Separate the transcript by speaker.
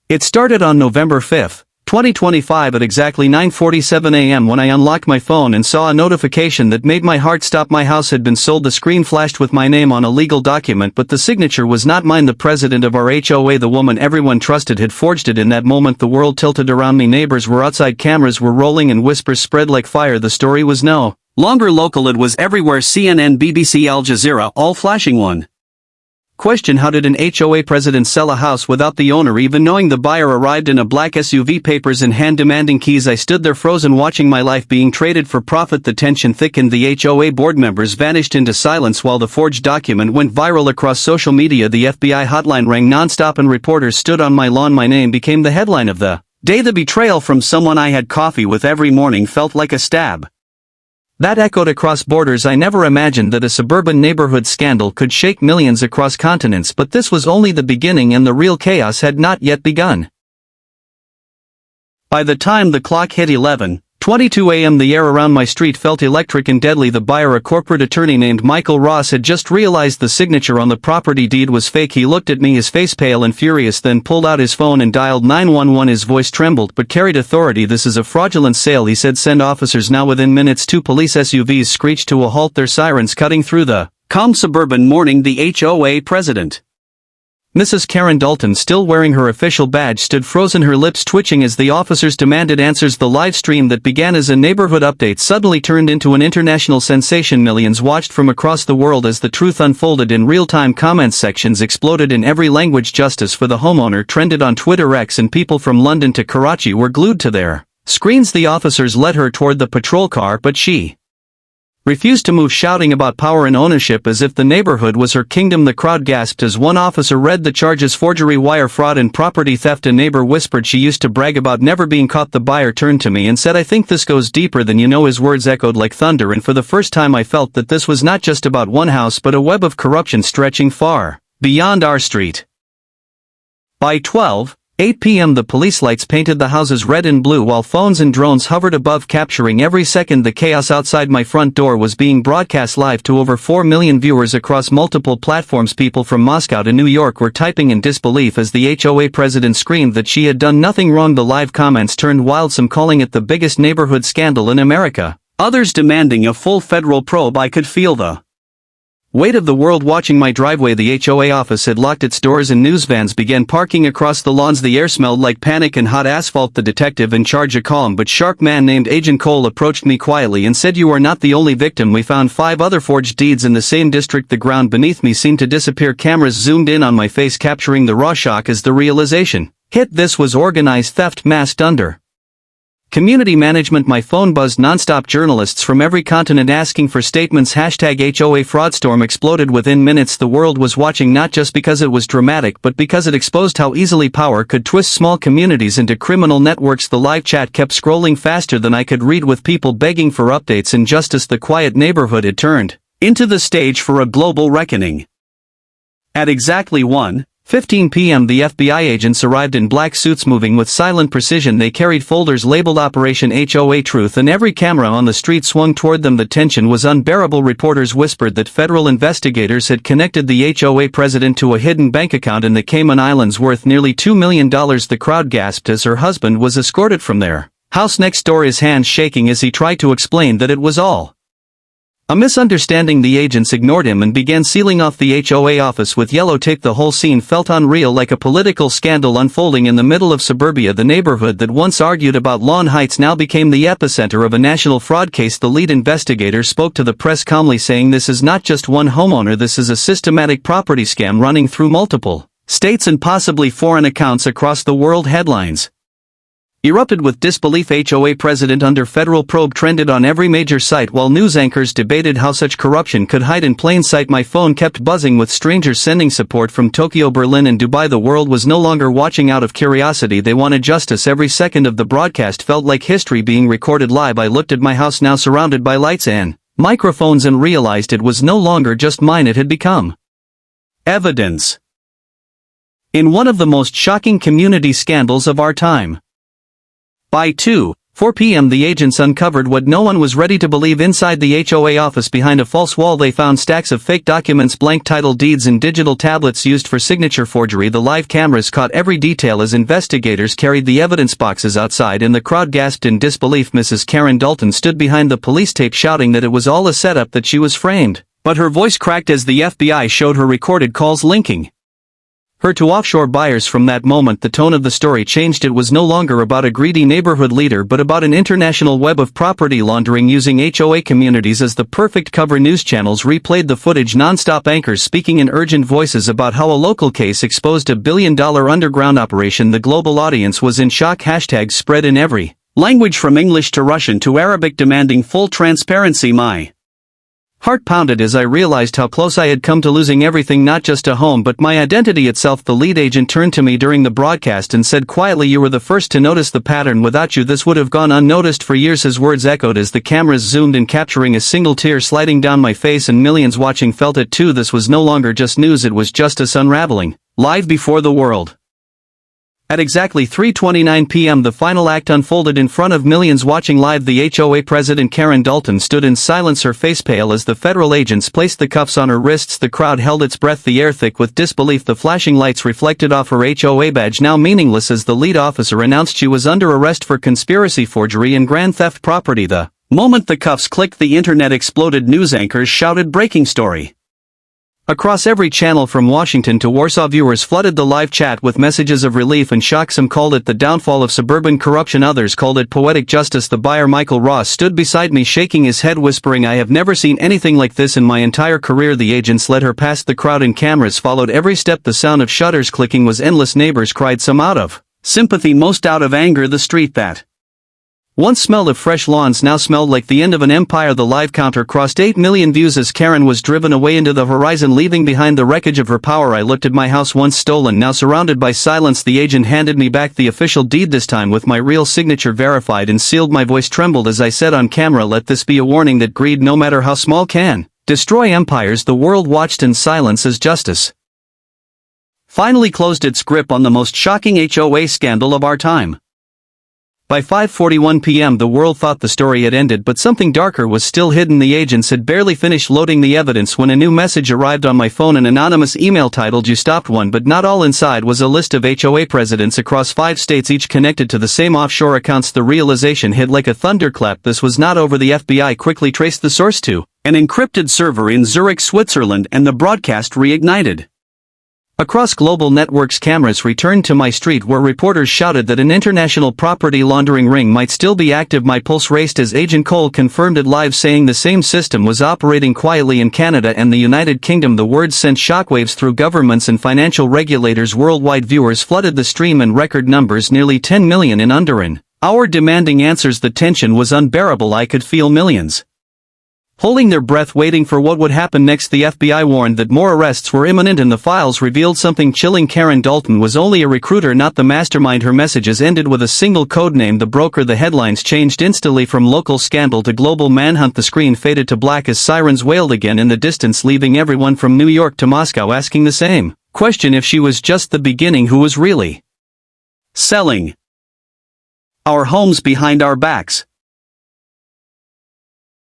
Speaker 1: It started on November 5, 2025 at exactly 9:47 a.m. when I unlocked my phone and saw a notification that made my heart stop. My house had been sold. The screen flashed with my name on a legal document, but the signature was not mine. The president of our HOA, the woman everyone trusted, had forged it. In that moment the world tilted around me. Neighbors were outside, cameras were rolling, and whispers spread like fire. The story was no longer local, it was everywhere. CNN, BBC, Al Jazeera, all flashing one. Question: how did an HOA president sell a house without the owner even knowing? The buyer arrived in a black SUV, papers in hand, demanding keys. I stood there frozen, watching my life being traded for profit. The tension thickened. The HOA board members vanished into silence while the forged document went viral across social media. The FBI hotline rang nonstop and reporters stood on my lawn. My name became the headline of the day. The betrayal from someone I had coffee with every morning felt like a stab that echoed across borders. I never imagined that a suburban neighborhood scandal could shake millions across continents, but this was only the beginning, and the real chaos had not yet begun. By the time the clock hit 11:22 a.m., the air around my street felt electric and deadly. The buyer, a corporate attorney named Michael Ross, had just realized the signature on the property deed was fake. He looked at me, his face pale and furious, then pulled out his phone and dialed 911. His voice trembled but carried authority. "This is a fraudulent sale," he said. "Send officers now." Within minutes, 2 police SUVs screeched to a halt, their sirens cutting through the calm suburban morning. The HOA president, Mrs. Karen Dalton, still wearing her official badge, stood frozen, her lips twitching as the officers demanded answers. The live stream that began as a neighborhood update suddenly turned into an international sensation. Millions watched from across the world as the truth unfolded in real time. Comment sections exploded in every language. Justice for the homeowner trended on Twitter X, and people from London to Karachi were glued to their screens. The officers led her toward the patrol car, but she refused to move, shouting about power and ownership as if the neighborhood was her kingdom. The crowd gasped as one officer read the charges: forgery, wire fraud, and property theft. A neighbor whispered she used to brag about never being caught. The buyer turned to me and said, "I think this goes deeper than you know." His words echoed like thunder, and for the first time I felt that this was not just about one house but a web of corruption stretching far beyond our street. By 12:08 p.m. the police lights painted the houses red and blue while phones and drones hovered above, capturing every second. The chaos outside my front door was being broadcast live to over 4 million viewers across multiple platforms. People from Moscow to New York were typing in disbelief as the HOA president screamed that she had done nothing wrong. The live comments turned wild, some calling it the biggest neighborhood scandal in America, others demanding a full federal probe. I could feel the weight of the world watching my driveway. The HOA office had locked its doors and news vans began parking across the lawns. The air smelled like panic and hot asphalt. The detective in charge, a calm but sharp man named Agent Cole, approached me quietly and said, "You are not the only victim. We found 5 other forged deeds in the same district." The ground beneath me seemed to disappear. Cameras zoomed in on my face, capturing the raw shock as the realization hit. This was organized theft masked under community management. My phone buzzed nonstop, journalists from every continent asking for statements. #HOA fraudstorm exploded within minutes. The world was watching, not just because it was dramatic but because it exposed how easily power could twist small communities into criminal networks. The live chat kept scrolling faster than I could read, with people begging for updates and justice. The quiet neighborhood had turned into the stage for a global reckoning. At exactly 1:15 p.m. the FBI agents arrived in black suits, moving with silent precision. They carried folders labeled Operation HOA Truth, and every camera on the street swung toward them. The tension was unbearable. Reporters whispered that federal investigators had connected the HOA president to a hidden bank account in the Cayman Islands worth nearly $2 million. The crowd gasped as her husband was escorted from their house next door, his hands shaking as he tried to explain that it was all a misunderstanding. The agents ignored him and began sealing off the HOA office with yellow tape. The whole scene felt unreal, like a political scandal unfolding in the middle of suburbia. The neighborhood that once argued about lawn heights now became the epicenter of a national fraud case. The lead investigator spoke to the press calmly, saying, "This is not just one homeowner. This is a systematic property scam running through multiple states and possibly foreign accounts across the world." Headlines erupted with disbelief. HOA president under federal probe trended on every major site while news anchors debated how such corruption could hide in plain sight. My phone kept buzzing with strangers sending support from Tokyo, Berlin, and Dubai. The world was no longer watching out of curiosity. They wanted justice. Every second of the broadcast felt like history being recorded live. I looked at my house, now surrounded by lights and microphones, and realized it was no longer just mine. It had become evidence in one of the most shocking community scandals of our time. By 2:15 4 p.m. The agents uncovered what no one was ready to believe. Inside the HOA office behind a false wall they found stacks of fake documents, blank title deeds and digital tablets used for signature forgery. The live cameras caught every detail as investigators carried the evidence boxes outside and the crowd gasped in disbelief. Mrs. Karen Dalton stood behind the police tape shouting that it was all a setup, that she was framed. But her voice cracked as the FBI showed her recorded calls linking her to offshore buyers. From that moment the tone of the story changed. It was no longer about a greedy neighborhood leader but about an international web of property laundering using HOA communities as the perfect cover. News channels replayed the footage, non-stop anchors speaking in urgent voices about how a local case exposed a billion-dollar underground operation. The global audience was in shock. Hashtags spread in every language from English to Russian to Arabic demanding full transparency. My heart pounded as I realized how close I had come to losing everything, not just a home but my identity itself. The lead agent turned to me during the broadcast and said quietly, "You were the first to notice the pattern. Without you this would have gone unnoticed for years." His words echoed as the cameras zoomed in, capturing a single tear sliding down my face, and millions watching felt it too. This was no longer just news, it was justice unraveling, live before the world. At exactly 3:29 p.m. the final act unfolded in front of millions watching live. The HOA president Karen Dalton stood in silence, her face pale as the federal agents placed the cuffs on her wrists. The crowd held its breath, the air thick with disbelief. The flashing lights reflected off her HOA badge, now meaningless, as the lead officer announced she was under arrest for conspiracy, forgery and grand theft property. The moment the cuffs clicked, the internet exploded. News anchors shouted breaking story across every channel from Washington to Warsaw. Viewers flooded the live chat with messages of relief and shock. Some called it the downfall of suburban corruption, others called it poetic justice. The buyer Michael Ross stood beside me, shaking his head, whispering, "I have never seen anything like this in my entire career." The agents led her past the crowd and cameras followed every step. The sound of shutters clicking was endless. Neighbors cried, some out of sympathy, most out of anger. The street that once smelled of fresh lawns now smelled like the end of an empire. The live counter crossed 8 million views as Karen was driven away into the horizon, leaving behind the wreckage of her power. I looked at my house, once stolen, now surrounded by silence. The agent handed me back the official deed, this time with my real signature verified and sealed. My voice trembled as I said on camera, "Let this be a warning that greed, no matter how small, can destroy empires." The world watched in silence as justice finally closed its grip on the most shocking HOA scandal of our time. By 5:41 p.m. the world thought the story had ended, but something darker was still hidden. The agents had barely finished loading the evidence when a new message arrived on my phone, an anonymous email titled, "You stopped one but not all." Inside was a list of HOA presidents across 5 states, each connected to the same offshore accounts. The realization hit like a thunderclap. This was not over. The FBI quickly traced the source to an encrypted server in Zurich, Switzerland, and the broadcast reignited. Across global networks, cameras returned to my street where reporters shouted that an international property laundering ring might still be active. My pulse raced as Agent Cole confirmed it live, saying the same system was operating quietly in Canada and the United Kingdom. The words sent shockwaves through governments and financial regulators worldwide. Viewers flooded the stream in record numbers, nearly 10 million in under an hour, demanding answers. The tension was unbearable. I could feel millions holding their breath, waiting for what would happen next. The FBI warned that more arrests were imminent, and the files revealed something chilling. Karen Dalton was only a recruiter, not the mastermind. Her messages ended with a single codename, the broker. The headlines changed instantly from local scandal to global manhunt. The screen faded to black as sirens wailed again in the distance, leaving everyone from New York to Moscow asking the same question: if she was just the beginning, who was really selling our homes behind our backs?